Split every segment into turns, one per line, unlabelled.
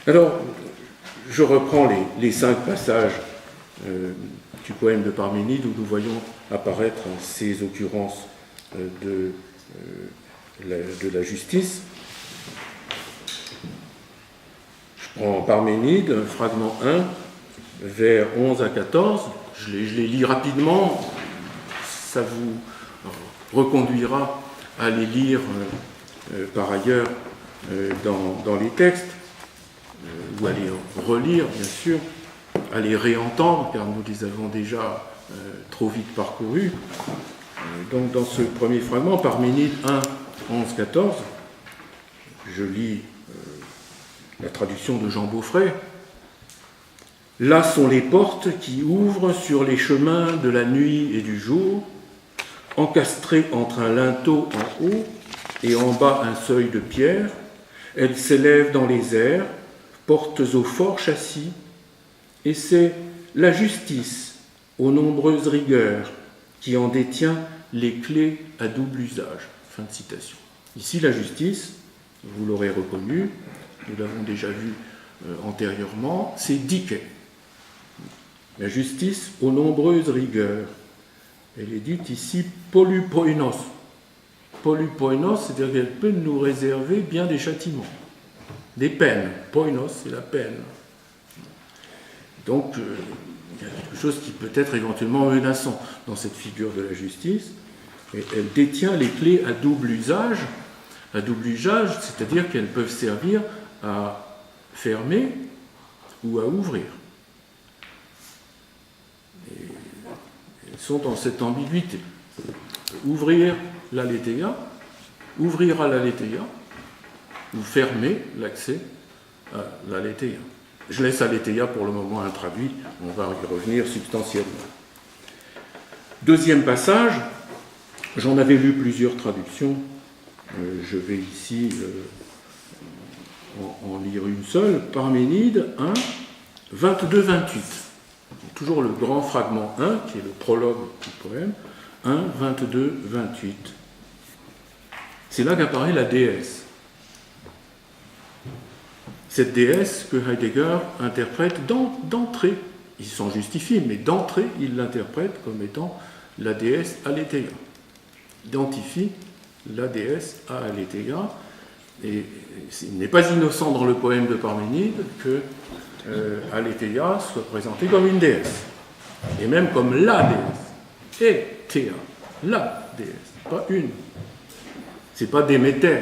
Alors, je reprends les 5 passages du poème de Parménide où nous voyons apparaître ces occurrences de la justice. Je prends Parménide, fragment 1, vers 11 à 14. Je les lis rapidement, ça vous reconduira à les lire par ailleurs dans les textes, ou à les relire, bien sûr, à les réentendre, car nous les avons déjà trop vite parcourus. Donc, dans ce premier fragment, Parménide 1, 11, 14, je lis la traduction de Jean Beaufray. « Là sont les portes qui ouvrent sur les chemins de la nuit et du jour, encastrées entre un linteau en haut et en bas un seuil de pierre. Elles s'élèvent dans les airs, portes au fort châssis, et c'est la justice aux nombreuses rigueurs qui en détient les clés à double usage. » Fin de citation. Ici, la justice, vous l'aurez reconnu, nous l'avons déjà vu antérieurement, c'est dike. La justice aux nombreuses rigueurs. Elle est dite ici polypoinos. Polypoinos, c'est-à-dire qu'elle peut nous réserver bien des châtiments, des peines. Poinos, c'est la peine. Donc, il y a quelque chose qui peut être éventuellement menaçant dans cette figure de la justice. Et elle détient les clés à double usage. À double usage, c'est-à-dire qu'elles peuvent servir à fermer ou à ouvrir. Et elles sont dans cette ambiguïté. Ouvrir l'aletheia, ouvrir à l'aletheia, ou fermer l'accès à l'aletheia. Je laisse aletheia pour le moment intraduit, on va y revenir substantiellement. Deuxième passage, j'en avais lu plusieurs traductions, je vais ici en lire une seule, Parménide 1, 22-28. Toujours le grand fragment 1, qui est le prologue du poème, 1, 22, 28. C'est là qu'apparaît la déesse. Cette déesse que Heidegger interprète d'entrée, il s'en justifie, mais d'entrée, il l'interprète comme étant la déesse Aletheia. Identifie la déesse à Aletheia, et il n'est pas innocent dans le poème de Parménide que Aletheia soit présentée comme une déesse, et même comme la déesse. Et Théa, la déesse, pas une. C'est pas Déméter,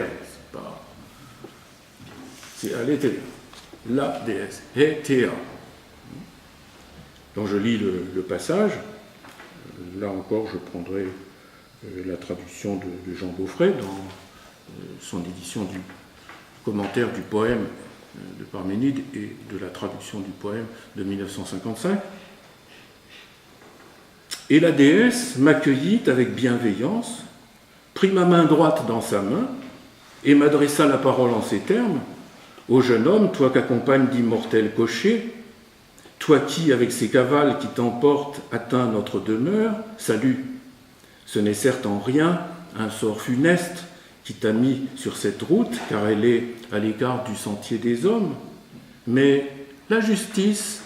c'est Aletheia, la déesse, et Théa. Donc je lis le passage. Là encore, je prendrai la traduction de Jean Beaufray dans son édition du commentaire du poème de Parménide et de la traduction du poème de 1955. Et la déesse m'accueillit avec bienveillance, prit ma main droite dans sa main et m'adressa la parole en ces termes. Ô jeune homme, toi qu'accompagne d'immortels cochers, toi qui, avec ces cavales qui t'emportent, atteint notre demeure, salut. Ce n'est certes en rien un sort funeste qui t'a mis sur cette route, car elle est à l'écart du sentier des hommes, mais la justice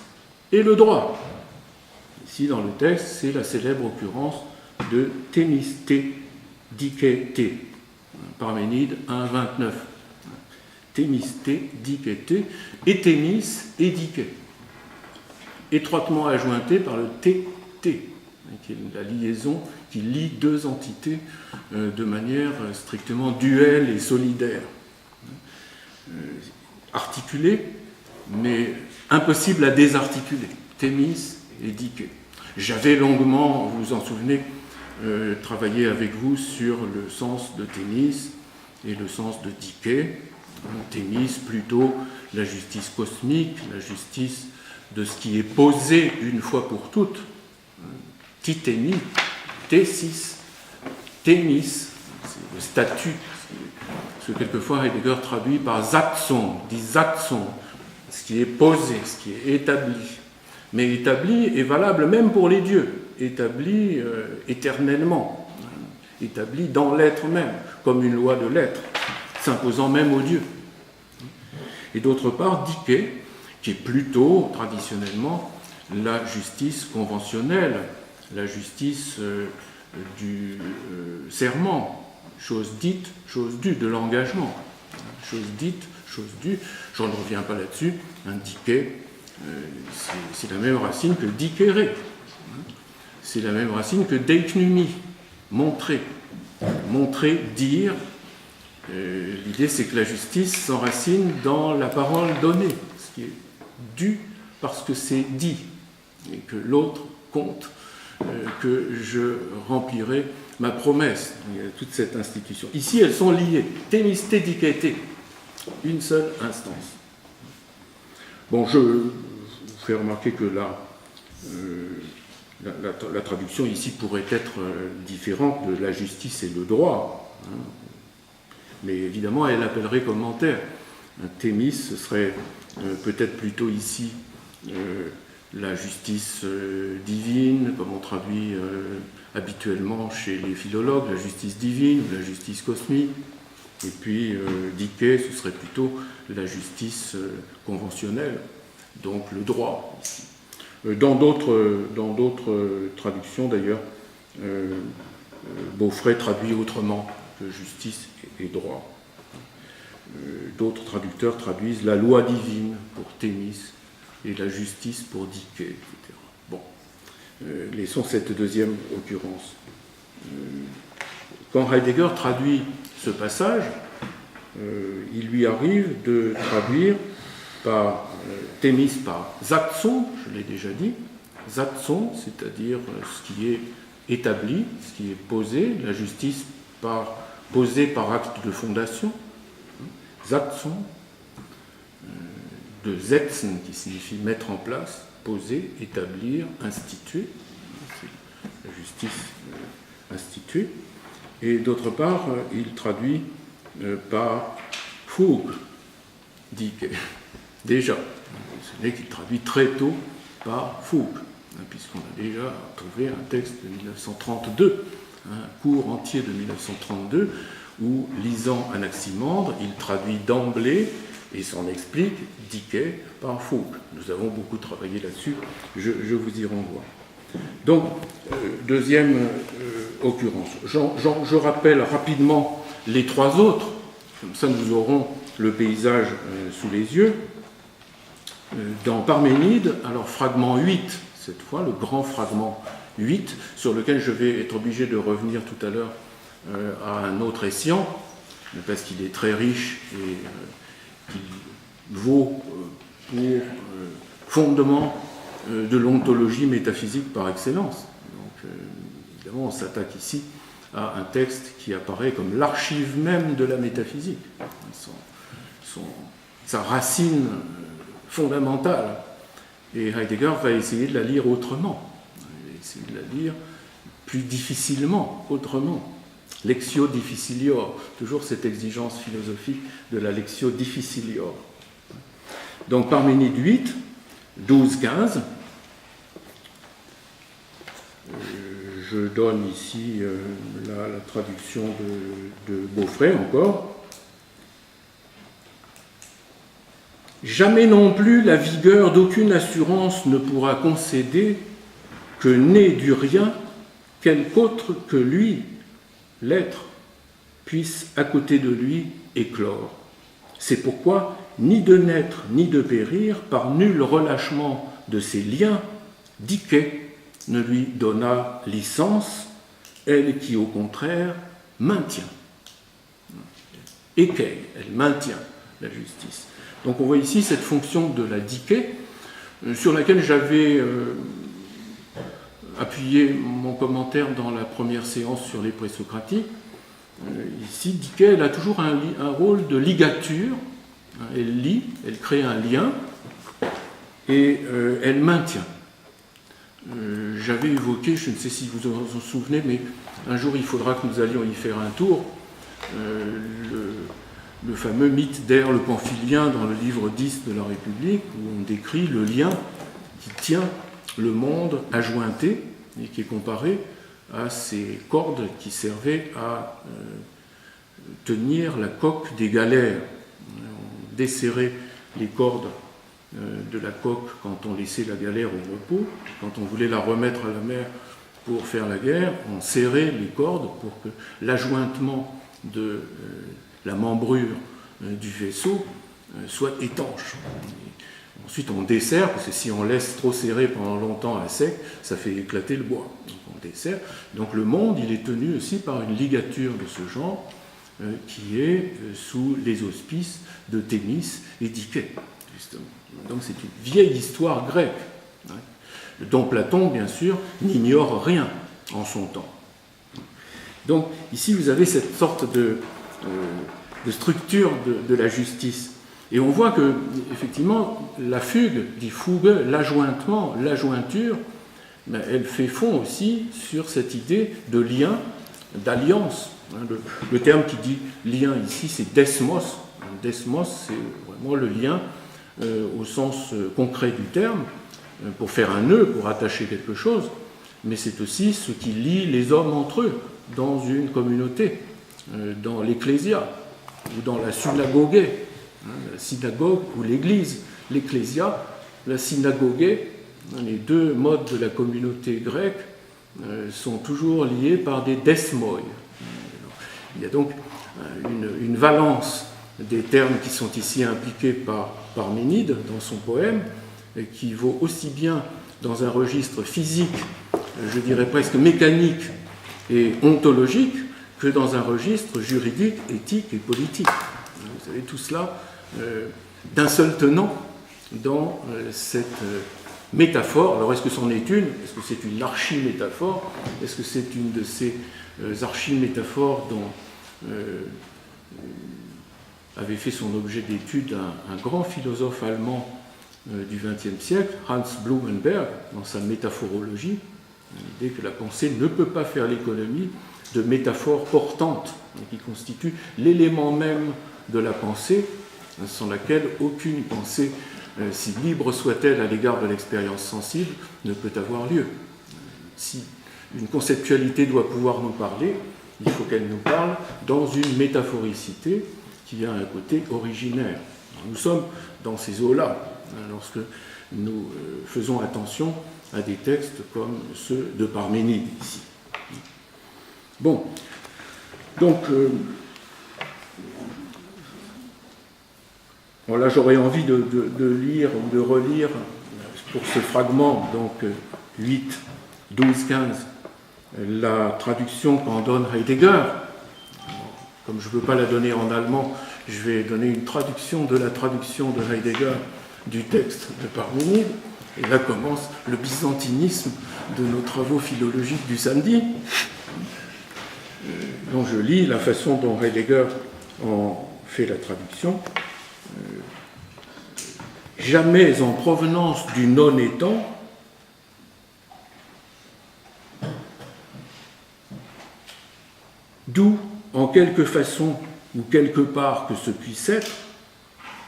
et le droit. Ici, dans le texte, c'est la célèbre occurrence de Thémis, dike, Parménide 1, 29. Thémis, dike, et Thémis et dike, étroitement adjointé par le t, qui est la liaison qui lie deux entités de manière strictement duelle et solidaire. Articulée, mais impossible à désarticuler. Thémis et dike. J'avais longuement, vous vous en souvenez, travaillé avec vous sur le sens de Thémis et le sens de dike. Thémis, plutôt la justice cosmique, la justice de ce qui est posé une fois pour toutes. Tithénie, Thésis, Thémis, c'est le statut, ce que quelquefois Heidegger traduit par Satzung, dit Satzung, ce qui est posé, ce qui est établi. Mais établi est valable même pour les dieux, établi éternellement, établi dans l'être même, comme une loi de l'être, s'imposant même aux dieux. et d'autre part dike, qui est plutôt traditionnellement la justice conventionnelle, la justice du serment, chose dite, chose due, de l'engagement. Chose dite, chose due, je ne reviens pas là-dessus, un dike, c'est la même racine que dikere, c'est la même racine que deiknumi, montrer. Montrer, dire. L'idée, c'est que la justice s'enracine dans la parole donnée, ce qui est dû parce que c'est dit, et que l'autre compte que je remplirai ma promesse. Il y a toute cette institution. Ici, elles sont liées. Temiste dikete, une seule instance. Bon, je vous fais remarquer que la traduction ici pourrait être différente de la justice et le droit. Hein. Mais évidemment, elle appellerait commentaire. Un thémis, ce serait peut-être plutôt ici la justice divine, comme on traduit habituellement chez les philologues, la justice divine ou la justice cosmique. Et puis, dike, ce serait plutôt la justice conventionnelle, donc le droit ici. Dans d'autres traductions, d'ailleurs, Beaufray traduit autrement que justice et droit. D'autres traducteurs traduisent la loi divine pour Thémis et la justice pour dike, etc. Bon, laissons cette deuxième occurrence. Quand Heidegger traduit ce passage, il lui arrive de traduire par Thémis par Satzung, je l'ai déjà dit, Satzung, c'est-à-dire ce qui est établi, ce qui est posé, la justice posée par acte de fondation, Satzung, de setzen, qui signifie mettre en place, poser, établir, instituer, c'est la justice instituée, et d'autre part, il traduit par Fug, dike, déjà, ce n'est qu'il traduit très tôt par Fug, puisqu'on a déjà trouvé un texte de 1932, un cours entier de 1932, où, lisant Anaximandre, il traduit d'emblée et s'en explique dike par Fug. Nous avons beaucoup travaillé là-dessus, je vous y renvoie. Donc, deuxième occurrence. Je rappelle rapidement les trois autres, comme ça nous aurons le paysage sous les yeux. Dans Parménide, alors fragment 8, cette fois, le grand fragment 8, sur lequel je vais être obligé de revenir tout à l'heure à un autre escient, parce qu'il est très riche et qui vaut pour fondement de l'ontologie métaphysique par excellence. Donc, évidemment, on s'attaque ici à un texte qui apparaît comme l'archive même de la métaphysique, sa racine fondamentale. Et Heidegger va essayer de la lire autrement, il va essayer de la lire plus difficilement, autrement. Lectio difficilior, toujours cette exigence philosophique de la lectio difficilior. Donc Parménide 8, 12-15, je donne ici la traduction de Beaufray encore. Jamais non plus la vigueur d'aucune assurance ne pourra concéder que né du rien, quelque autre que lui, l'être, puisse à côté de lui éclore. C'est pourquoi, ni de naître ni de périr, par nul relâchement de ses liens, dike ne lui donna licence, elle qui au contraire maintient. Écueil, elle maintient la justice. Donc on voit ici cette fonction de la dike, sur laquelle j'avais appuyé mon commentaire dans la première séance sur les présocratiques. Ici, dike, elle a toujours un rôle de ligature. Elle lie, elle crée un lien et elle maintient. J'avais évoqué, je ne sais si vous en souvenez, mais un jour il faudra que nous allions y faire un tour, le fameux mythe d'Air le Pamphilien dans le livre 10 de la République, où on décrit le lien qui tient le monde ajointé et qui est comparé à ces cordes qui servaient à tenir la coque des galères. On desserrait les cordes de la coque quand on laissait la galère au repos. Quand on voulait la remettre à la mer pour faire la guerre, on serrait les cordes pour que l'ajointement de la membrure du vaisseau soit étanche. Et ensuite, on desserre, parce que si on laisse trop serré pendant longtemps à sec, ça fait éclater le bois. Donc on desserre. Donc le monde, il est tenu aussi par une ligature de ce genre qui est sous les auspices de Thémis et d'Iké, justement. Donc c'est une vieille histoire grecque, dont Platon, bien sûr, n'ignore rien en son temps. Donc ici, vous avez cette sorte de structure de la justice. Et on voit que, effectivement, la fugue, dit fugue, l'ajointement, l'ajointure, elle fait fond aussi sur cette idée de lien, d'alliance. Le terme qui dit lien ici, c'est desmos. Desmos, c'est vraiment le lien au sens concret du terme, pour faire un nœud, pour attacher quelque chose, mais c'est aussi ce qui lie les hommes entre eux dans une communauté, dans l'ecclésia ou dans la synagogue, la synagogue ou l'église. L'ecclésia, la synagogue, les deux modes de la communauté grecque sont toujours liés par des desmoi. Il y a donc une valence des termes qui sont ici impliqués par Parménide dans son poème, et qui vaut aussi bien dans un registre physique, je dirais presque mécanique et ontologique, que dans un registre juridique, éthique et politique. Vous avez tout cela d'un seul tenant dans cette métaphore. Alors est-ce que c'en est une? Est-ce que c'est une archimétaphore? Est-ce que c'est une de ces archimétaphores dont avait fait son objet d'étude un grand philosophe allemand du XXe siècle, Hans Blumenberg, dans sa métaphorologie, l'idée que la pensée ne peut pas faire l'économie de métaphores portantes, qui constituent l'élément même de la pensée, sans laquelle aucune pensée, si libre soit-elle à l'égard de l'expérience sensible, ne peut avoir lieu. Si une conceptualité doit pouvoir nous parler, il faut qu'elle nous parle dans une métaphoricité qui a un côté originaire. Nous sommes dans ces eaux-là, lorsque nous faisons attention à des textes comme ceux de Parménide ici. Bon, donc, bon là j'aurais envie de lire ou de relire pour ce fragment, donc 8, 12, 15, la traduction qu'en donne Heidegger. Comme je ne veux pas la donner en allemand, je vais donner une traduction de la traduction de Heidegger du texte de Parménide. Et là commence le byzantinisme de nos travaux philologiques du samedi. Donc je lis la façon dont Heidegger en fait la traduction. Jamais en provenance du non-étant, d'où, en quelque façon ou quelque part que ce puisse être,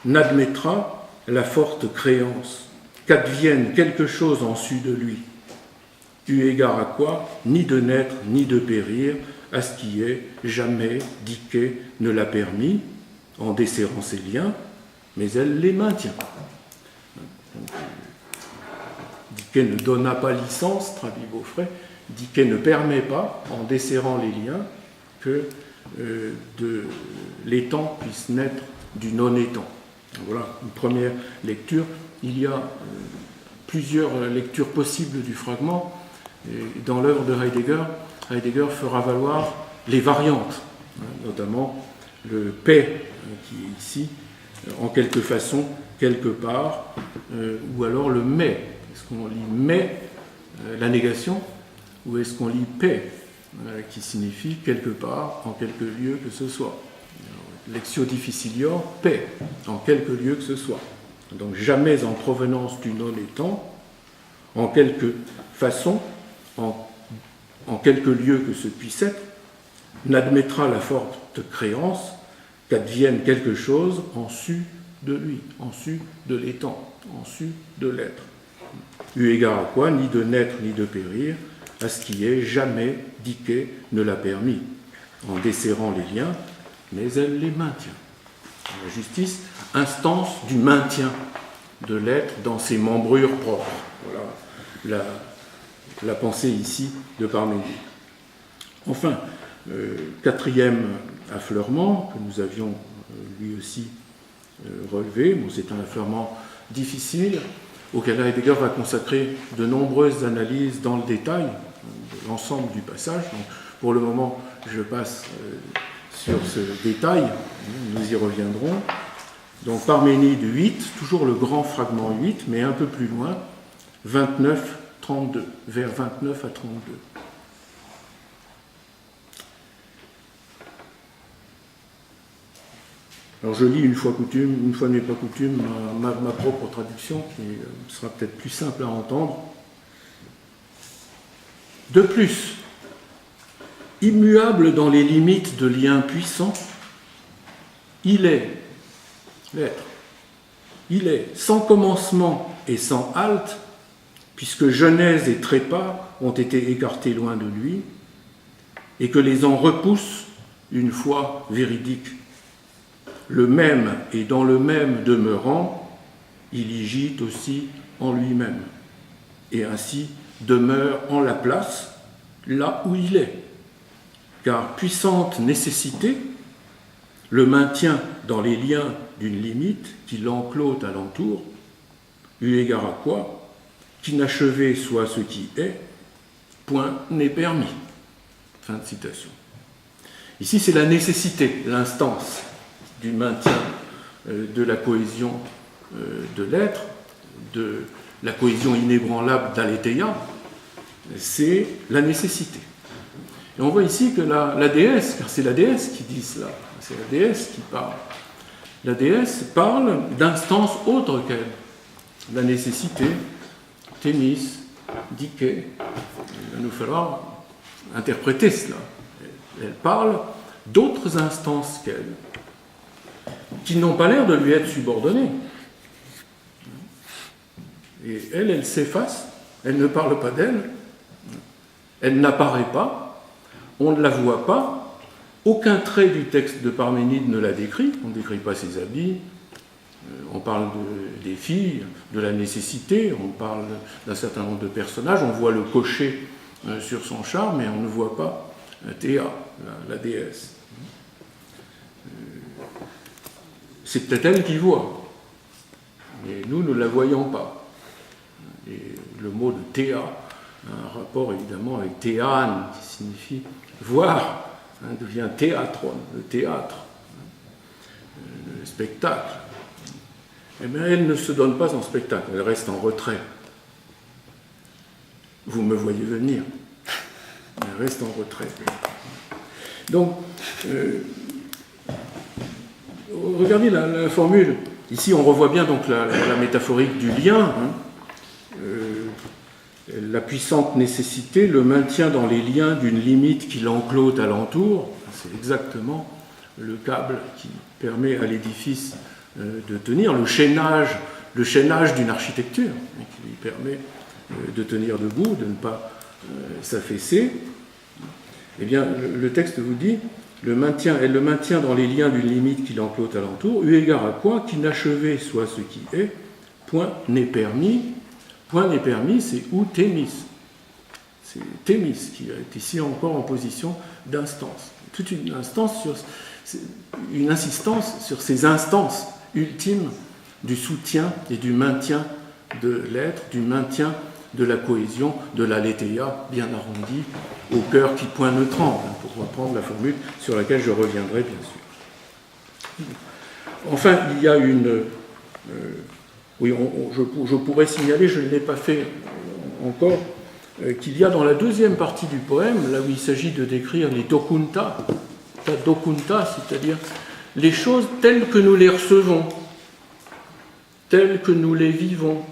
n'admettra la forte créance qu'advienne quelque chose en su de lui, eu égard à quoi, ni de naître ni de périr, à ce qui est, jamais Diké ne l'a permis, en desserrant ses liens, mais elle les maintient. Diké ne donna pas licence, traduit Beaufray, Diké ne permet pas, en desserrant les liens, que de l'étant puisse naître du non-étant. Voilà une première lecture. Il y a plusieurs lectures possibles du fragment. Et dans l'œuvre de Heidegger, Heidegger fera valoir les variantes, notamment le paix qui est ici, en quelque façon, quelque part, ou alors le mais. Est-ce qu'on lit mais, la négation, ou est-ce qu'on lit paix, qui signifie quelque part, en quelque lieu que ce soit. Lectio difficilior, paix, en quelque lieu que ce soit. Donc jamais en provenance du non-étant, en quelque façon, en quelque lieu que ce puisse être, n'admettra la forte créance qu'advienne quelque chose en su de lui, en su de l'étant, en su de l'être. Eu égard à quoi, ni de naître ni de périr, à ce qui est, jamais Diké ne l'a permis, en desserrant les liens, mais elle les maintient. la justice, instance du maintien de l'être dans ses membrures propres. Voilà la pensée ici de Parménide. Enfin, quatrième affleurement que nous avions lui aussi relevé, bon, c'est un affleurement difficile auquel Heidegger va consacrer de nombreuses analyses dans le détail de l'ensemble du passage. Donc, pour le moment, je passe sur ce détail, nous y reviendrons. Donc Parménide 8, toujours le grand fragment 8, mais un peu plus loin, 29-32, vers 29 à 32. Alors je lis une fois n'est pas coutume, ma propre traduction, qui sera peut-être plus simple à entendre. De plus, immuable dans les limites de liens puissants, il est, l'être, il est sans commencement et sans halte, puisque genèse et trépas ont été écartés loin de lui, et que les en repousse une foi véridique. Le même et dans le même demeurant, il y gîte aussi en lui-même, et ainsi demeure en la place, là où il est. Car puissante nécessité, le maintien dans les liens d'une limite qui l'enclôt alentour, eu égard à quoi, qu'inachevé soit ce qui est, point n'est permis. Fin de citation. Ici, c'est la nécessité, l'instance du maintien de la cohésion de l'être, de la cohésion inébranlable d'Aletheia, c'est la nécessité. Et on voit ici que la déesse, car c'est la déesse qui dit cela, c'est la déesse qui parle. La déesse parle d'instances autres qu'elle. La nécessité, Thémis, Dike. Il va nous falloir interpréter cela. Elle parle d'autres instances qu'elle, qui n'ont pas l'air de lui être subordonnées. Et elle s'efface, elle ne parle pas d'elle, elle n'apparaît pas, on ne la voit pas, aucun trait du texte de Parménide ne la décrit, on ne décrit pas ses habits, on parle des filles, de la nécessité, on parle d'un certain nombre de personnages, on voit le cocher sur son char, mais on ne voit pas Théa, la déesse. C'est peut-être elle qui voit, mais nous ne la voyons pas. Et le mot de Théa a un rapport évidemment avec théâne, qui signifie voir, devient théâtron, le théâtre, le spectacle. Eh bien, elle ne se donne pas en spectacle, elle reste en retrait. Vous me voyez venir. Elle reste en retrait. Donc, regardez la formule. Ici, on revoit bien donc la métaphorique du lien. La puissante nécessité, le maintien dans les liens d'une limite qui l'enclôt alentour. C'est exactement le câble qui permet à l'édifice de tenir, le chaînage d'une architecture, qui lui permet de tenir debout, de ne pas s'affaisser. Eh bien, le texte vous dit le maintien dans les liens d'une limite qui l'enclôt alentour, eu égard à quoi, qu'inachevé soit ce qui est, point n'est permis. Point n'est permis, c'est ou Thémis. C'est Thémis qui est ici encore en position d'instance. Toute une insistance sur ces instances ultimes du soutien et du maintien de l'être, du maintien de la cohésion, de l'aletheia bien arrondie, au cœur qui point ne tremble, pour reprendre la formule sur laquelle je reviendrai bien sûr. Enfin, il y a une... oui, je pourrais signaler, je ne l'ai pas fait encore, qu'il y a dans la deuxième partie du poème, là où il s'agit de décrire les dokunta, c'est-à-dire les choses telles que nous les recevons, telles que nous les vivons,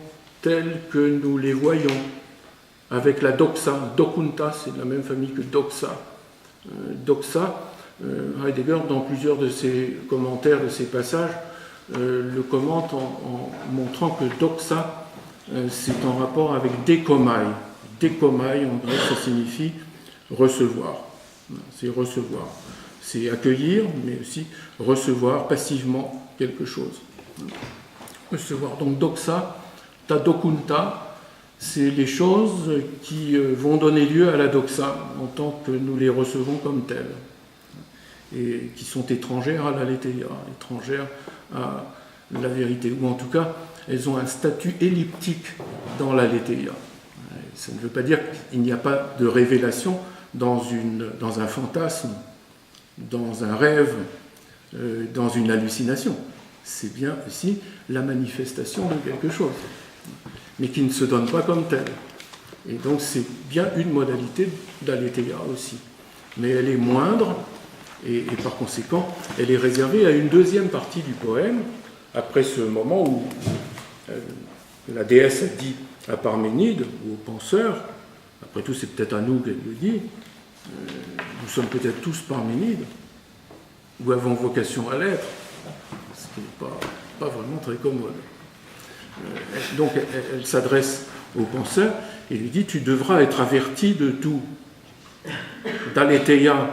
telles que nous les voyons, avec la doxa. Dokunta, c'est de la même famille que doxa. Doxa, Heidegger, dans plusieurs de ses commentaires de ces passages, le commente en montrant que doxa, c'est en rapport avec dekomai. Dekomai, en grec, ça signifie recevoir. C'est recevoir. C'est accueillir, mais aussi recevoir passivement quelque chose. On peut se voir. Donc doxa, ta dokunta, c'est les choses qui vont donner lieu à la doxa en tant que nous les recevons comme telles et qui sont étrangères à l'aletheia, étrangères à la vérité, ou en tout cas elles ont un statut elliptique dans l'aletheia. Ça ne veut pas dire qu'il n'y a pas de révélation dans un fantasme, dans un rêve, dans une hallucination. C'est bien aussi la manifestation de quelque chose, mais qui ne se donne pas comme telle. Et donc c'est bien une modalité d'aletheia aussi. Mais elle est moindre, et par conséquent, elle est réservée à une deuxième partie du poème, après ce moment où la déesse a dit à Parménide, ou au penseur, après tout c'est peut-être à nous qu'elle le dit, nous sommes peut-être tous Parménides, ou avons vocation à l'être, ce qui n'est pas vraiment très commode. Donc elle s'adresse au penseur et lui dit: tu devras être averti de tout, d'aletheia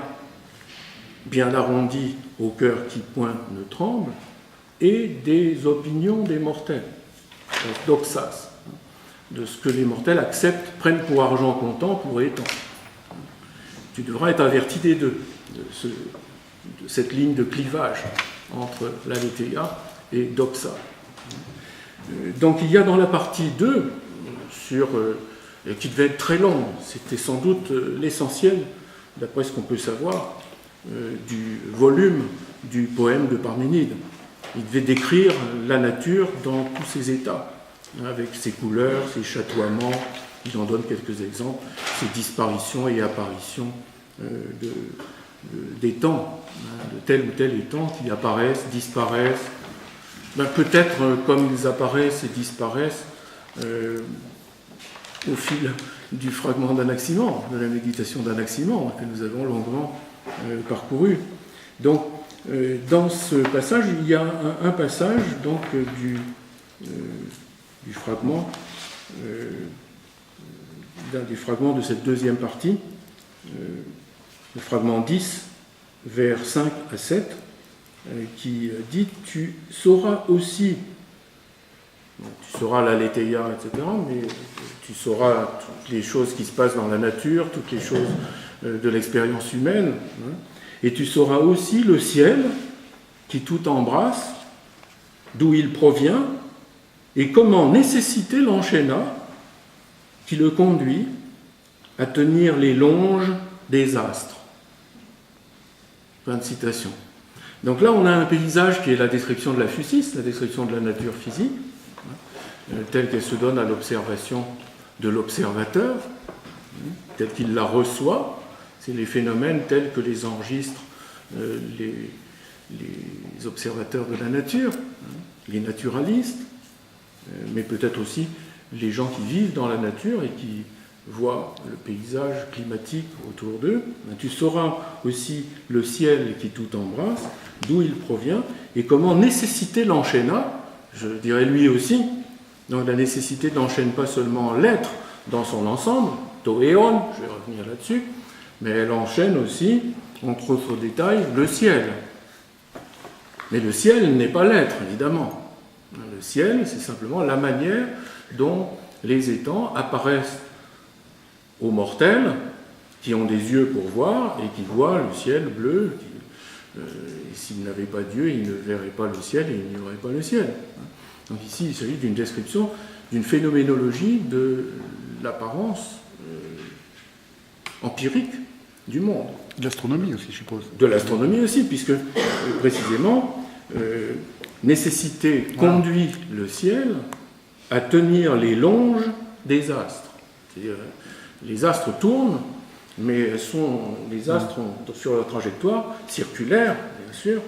bien arrondi au cœur qui point ne tremble, et des opinions des mortels, donc doxas, de ce que les mortels acceptent, prennent pour argent comptant, pour étant. Tu devras être averti des deux, de cette ligne de clivage entre l'aletheia et doxa. Donc il y a dans la partie 2, qui devait être très longue, c'était sans doute l'essentiel, d'après ce qu'on peut savoir, du volume du poème de Parménide. Il devait décrire la nature dans tous ses états, avec ses couleurs, ses chatoiements, il en donne quelques exemples, ses disparitions et apparitions d'étangs, de tel ou tel étang qui apparaissent, disparaissent. Peut-être comme ils apparaissent et disparaissent au fil du fragment d'Anaximandre, de la méditation d'Anaximandre que nous avons longuement parcouru. Donc, dans ce passage, il y a un passage donc, du fragment, d'un des fragments de cette deuxième partie, le fragment 10, vers 5 à 7, qui dit « Tu sauras aussi », tu sauras l'aletheia, etc., mais tu sauras toutes les choses qui se passent dans la nature, toutes les choses de l'expérience humaine, hein, et tu sauras aussi le ciel qui tout embrasse, d'où il provient, et comment nécessité l'enchaîna qui le conduit à tenir les longes des astres. Fin de citation. Donc là, on a un paysage qui est la description de la physis, la description de la nature physique, telle qu'elle se donne à l'observation de l'observateur, telle qu'il la reçoit. C'est les phénomènes tels que les enregistrent les observateurs de la nature, les naturalistes, mais peut-être aussi les gens qui vivent dans la nature et qui voient le paysage climatique autour d'eux. Tu sauras aussi le ciel qui tout embrasse, d'où il provient, et comment nécessité l'enchaîna, je dirais lui aussi. Donc la nécessité n'enchaîne pas seulement l'être dans son ensemble, to éon, je vais revenir là-dessus, mais elle enchaîne aussi, entre autres détails, le ciel. Mais le ciel n'est pas l'être, évidemment. Le ciel, c'est simplement la manière dont les étangs apparaissent aux mortels qui ont des yeux pour voir et qui voient le ciel bleu. Et s'ils n'avaient pas Dieu, ils ne verraient pas le ciel et il n'y aurait pas le ciel. Donc ici, il s'agit d'une description, d'une phénoménologie de l'apparence empirique du monde.
De l'astronomie aussi, je suppose.
De l'astronomie aussi, puisque précisément, nécessité conduit le ciel à tenir les longes des astres. C'est-à-dire, les astres tournent, mais les astres, sur leur trajectoire circulaire, bien sûr,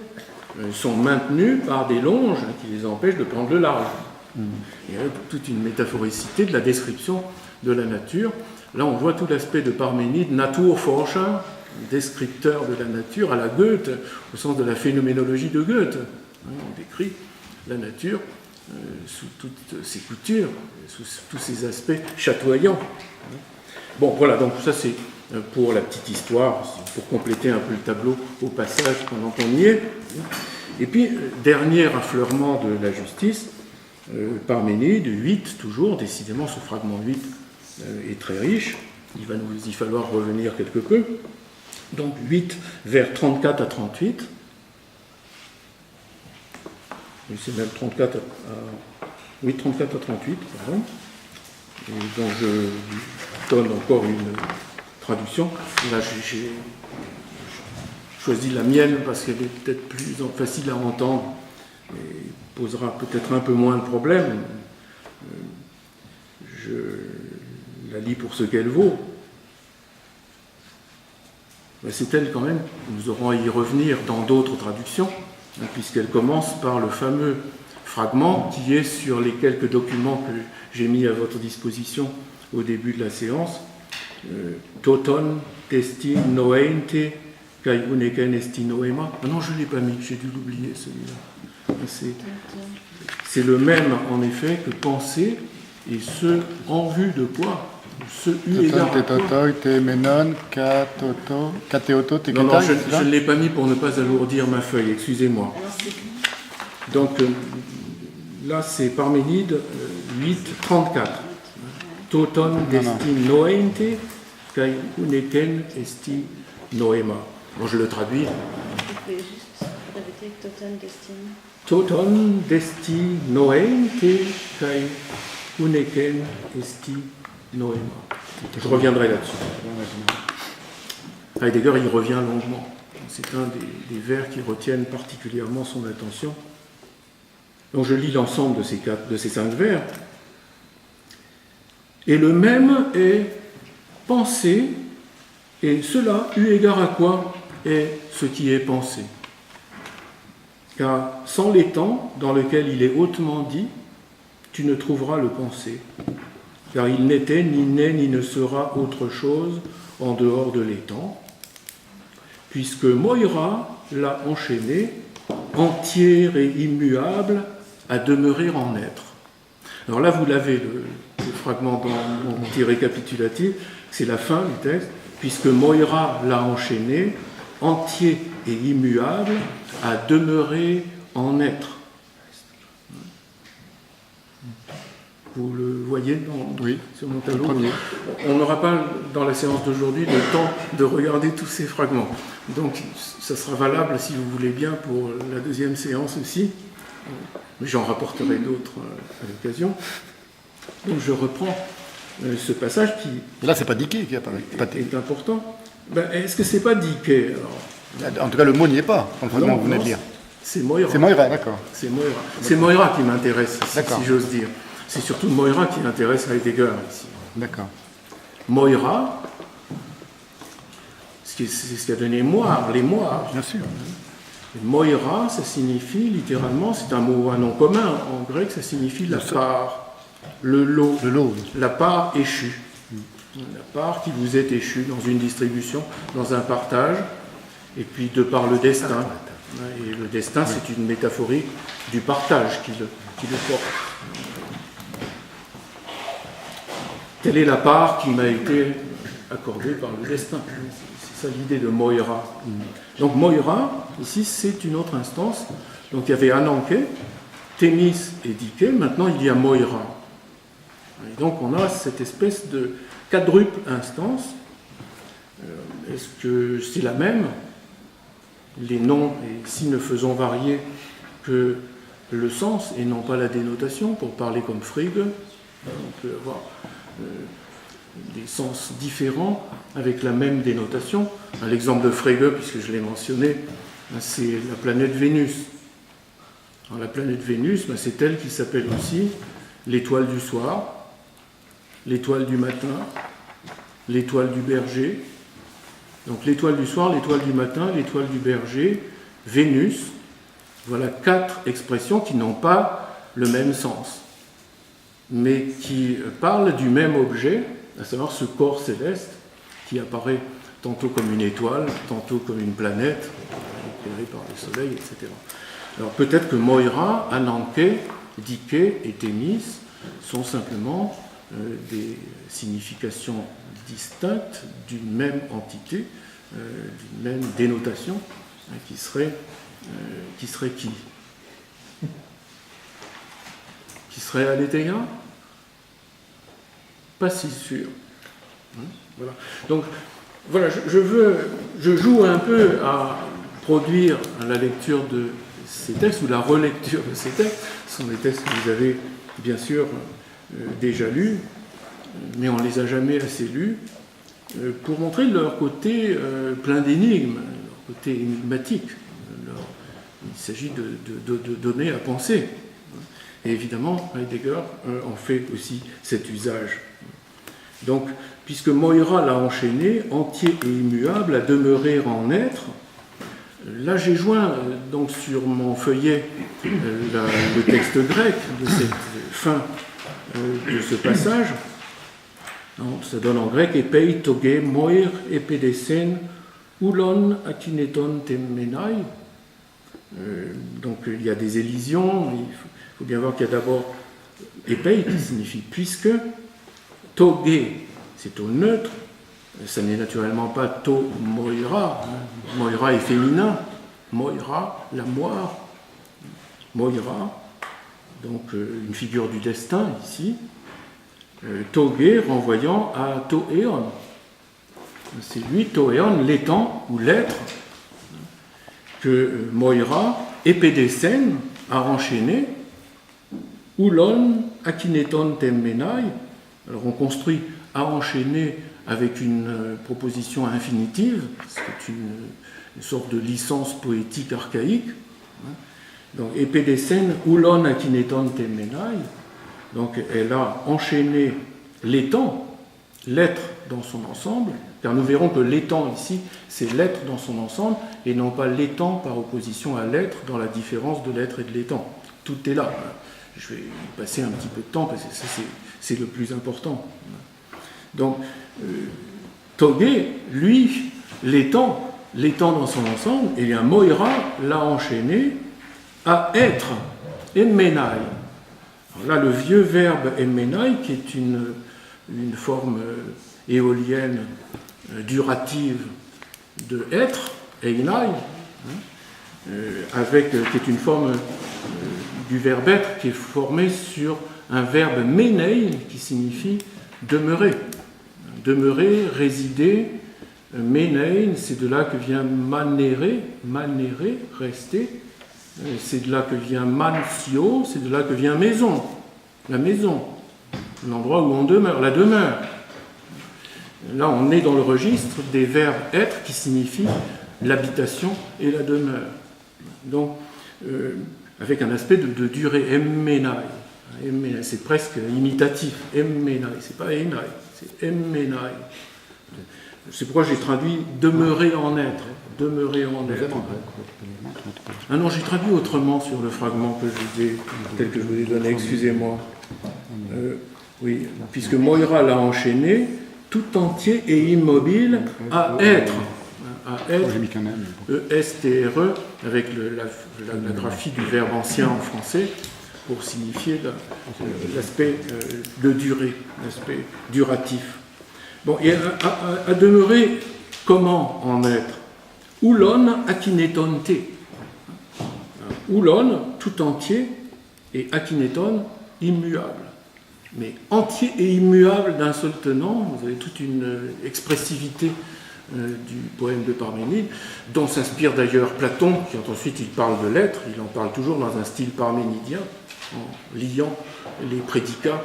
sont maintenus par des longes qui les empêchent de prendre le large. Il y a toute une métaphoricité de la description de la nature. Là, on voit tout l'aspect de Parménide, Naturforscher, descripteur de la nature, à la Goethe, au sens de la phénoménologie de Goethe. On décrit la nature sous toutes ses coutures, sous tous ses aspects chatoyants. Bon, voilà, donc ça c'est pour la petite histoire, pour compléter un peu le tableau au passage pendant qu'on y est. Et puis, dernier affleurement de la justice, Parménide, 8 toujours, décidément ce fragment 8 est très riche, il va nous y falloir revenir quelque peu. Donc 8 vers 34 à 38, et c'est même 34 à 38, pardon. Et donc je donne encore une traduction. Là j'ai choisi la mienne parce qu'elle est peut-être plus facile à entendre et posera peut-être un peu moins de problèmes. Je la lis pour ce qu'elle vaut. Mais c'est elle quand même, nous aurons à y revenir dans d'autres traductions, puisqu'elle commence par le fameux fragment qui est sur les quelques documents que j'ai mis à votre disposition au début de la séance. Toton testi noeinte kai uneken esti noema. Ah non, je ne l'ai pas mis, j'ai dû l'oublier celui-là. C'est le même en effet que penser, et ce en vue de quoi? Ce eu égard à quoi? Non, non, je ne l'ai pas mis pour ne pas alourdir ma feuille, excusez-moi. Donc là c'est Parménide 8, 34. Toton desti noeinte kai uneken esti noema. Bon, je le traduis.
Vous pouvez juste répéter Toton desti.
Toton desti noeinte kai uneken esti noema. Je reviendrai là-dessus. Heidegger y revient longuement. C'est un des vers qui retiennent particulièrement son attention. Donc je lis l'ensemble de ces 5 vers. Et le même est pensé, et cela, eu égard à quoi, est ce qui est pensé. Car sans les temps dans lesquels il est hautement dit, tu ne trouveras le pensé. Car il n'était, ni n'est, ni ne sera autre chose en dehors de l'étang, puisque Moïra l'a enchaîné, entière et immuable, à demeurer en être. Alors là, vous l'avez, le fragment dans mon petit récapitulatif, c'est la fin du texte, puisque Moïra l'a enchaîné, entier et immuable, à demeurer en être. Vous le voyez sur mon tableau. On n'aura pas, dans la séance d'aujourd'hui, le temps de regarder tous ces fragments. Donc, ça sera valable, si vous voulez bien, pour la deuxième séance aussi. Mais j'en rapporterai d'autres à l'occasion. Donc, je reprends ce passage qui...
Là, c'est pas Diké qui apparaît.
Est important. Est-ce que c'est pas Diké alors?
En tout cas, le mot n'y est pas, dans le fragment que vous venez de lire.
C'est Moïra.
C'est Moïra, d'accord.
C'est Moïra qui m'intéresse, si j'ose dire. C'est surtout Moïra qui intéresse Heidegger ici.
D'accord.
Moïra, c'est ce qui a donné moire, les moires.
Bien sûr.
Et Moïra, ça signifie littéralement, c'est un nom commun en grec, ça signifie la part, le lot, la part échue. La part qui vous est échue dans une distribution, dans un partage, et puis de par le destin. Et le destin, c'est une métaphorique du partage qui le porte. Quelle est la part qui m'a été accordée par le destin? C'est ça l'idée de Moïra. Donc Moïra, ici, c'est une autre instance. Donc il y avait Ananké, Thémis et Diké, maintenant il y a Moïra. Et donc on a cette espèce de quadruple instance. Est-ce que c'est la même? Les noms et signes ne faisant varier que le sens et non pas la dénotation, pour parler comme Frege. On peut avoir des sens différents avec la même dénotation. L'exemple de Frege, puisque je l'ai mentionné, c'est la planète Vénus. Alors, la planète Vénus, c'est elle qui s'appelle aussi l'étoile du soir, l'étoile du matin, l'étoile du berger. Donc l'étoile du soir, l'étoile du matin, l'étoile du berger, Vénus. Voilà 4 expressions qui n'ont pas le même sens, mais qui parlent du même objet, à savoir ce corps céleste qui apparaît tantôt comme une étoile, tantôt comme une planète, éclairée par le soleil, etc. Alors peut-être que Moïra, Ananké, Diké et Thémis sont simplement des significations distinctes d'une même entité, d'une même dénotation, qui serait qui Qui serait aletheia? Pas si sûr. Voilà. Donc, voilà, je joue un peu à produire la lecture de ces textes, ou la relecture de ces textes. Ce sont des textes que vous avez, bien sûr, déjà lus, mais on ne les a jamais assez lus, pour montrer leur côté plein d'énigmes, leur côté énigmatique. Il s'agit de donner à penser. Et évidemment, Heidegger en fait aussi cet usage. Donc, puisque Moira l'a enchaîné, entier et immuable, à demeurer en être, là j'ai joint donc sur mon feuillet le texte grec de cette fin de ce passage. Donc, ça donne en grec epei toge moir epedesen oulon akineton temmenai. Donc il y a des élisions. Il faut bien voir qu'il y a d'abord epei qui signifie puisque, toge c'est au neutre, ça n'est naturellement pas to moira. Moira est féminin, moira, la moire, moira, donc une figure du destin ici. Toge renvoyant à toéon. C'est lui, toéon, l'étant ou l'être, que Moira, épédécène, a enchaîné, oulon akineton temmenai. Alors on construit a enchaîné avec une proposition infinitive, c'est une sorte de licence poétique archaïque. Donc épédécène, oulon akineton temmenai. Donc elle a enchaîné l'étant, l'être dans son ensemble, car nous verrons que l'étant ici, c'est l'être dans son ensemble, et non pas l'étant par opposition à l'être dans la différence de l'être et de l'étant. Tout est là. Je vais y passer un petit peu de temps, parce que ça, c'est le plus important. Donc, Toge, lui, l'étant dans son ensemble, et bien Moira l'a enchaîné à être, emmenai. Alors là, le vieux verbe emmenai, qui est une forme éolienne durative de être, einai, qui est une forme du verbe être qui est formée sur un verbe menei qui signifie demeurer. Demeurer, résider, menei, c'est de là que vient manere, rester. C'est de là que vient mansio, c'est de là que vient maison, la maison, l'endroit où on demeure, la demeure. Là, on est dans le registre des verbes être qui signifient l'habitation et la demeure. Donc, avec un aspect de durée, emmenai. C'est presque imitatif, emmenai, c'est pas einai, c'est emmenai. C'est pourquoi j'ai traduit demeurer en être. Demeurer en être. Ah non, j'ai traduit autrement sur le fragment tel que je vous ai donné, excusez-moi. Oui, puisque Moira l'a enchaîné, tout entier et immobile à être. À être, E-S-T-R-E, avec la graphie du verbe ancien en français, pour signifier l'aspect de durée, l'aspect duratif. Bon, et à demeurer comment en être? Oulon akineton te. Oulon, tout entier, et akineton, immuable. Mais entier et immuable d'un seul tenant, vous avez toute une expressivité du poème de Parménide, dont s'inspire d'ailleurs Platon, qui ensuite il parle de l'être, il en parle toujours dans un style parménidien, en liant les prédicats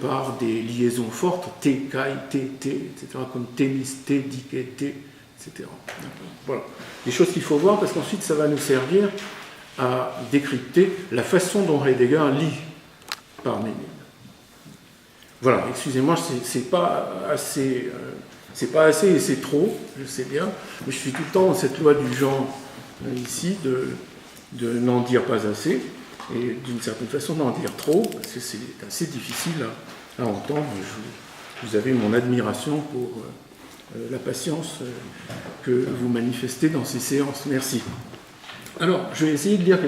par des liaisons fortes, te, kai, te, etc., comme témis, te, dike, te, etc. Voilà. Des choses qu'il faut voir, parce qu'ensuite ça va nous servir à décrypter la façon dont Heidegger lit Parménide. Voilà, excusez-moi, c'est pas assez et c'est trop, je sais bien, mais je suis tout le temps dans cette loi du genre ici de n'en dire pas assez, et d'une certaine façon d'en dire trop, parce que c'est assez difficile à entendre. Vous avez mon admiration pour la patience que vous manifestez dans ces séances. Merci. Alors, je vais essayer de lire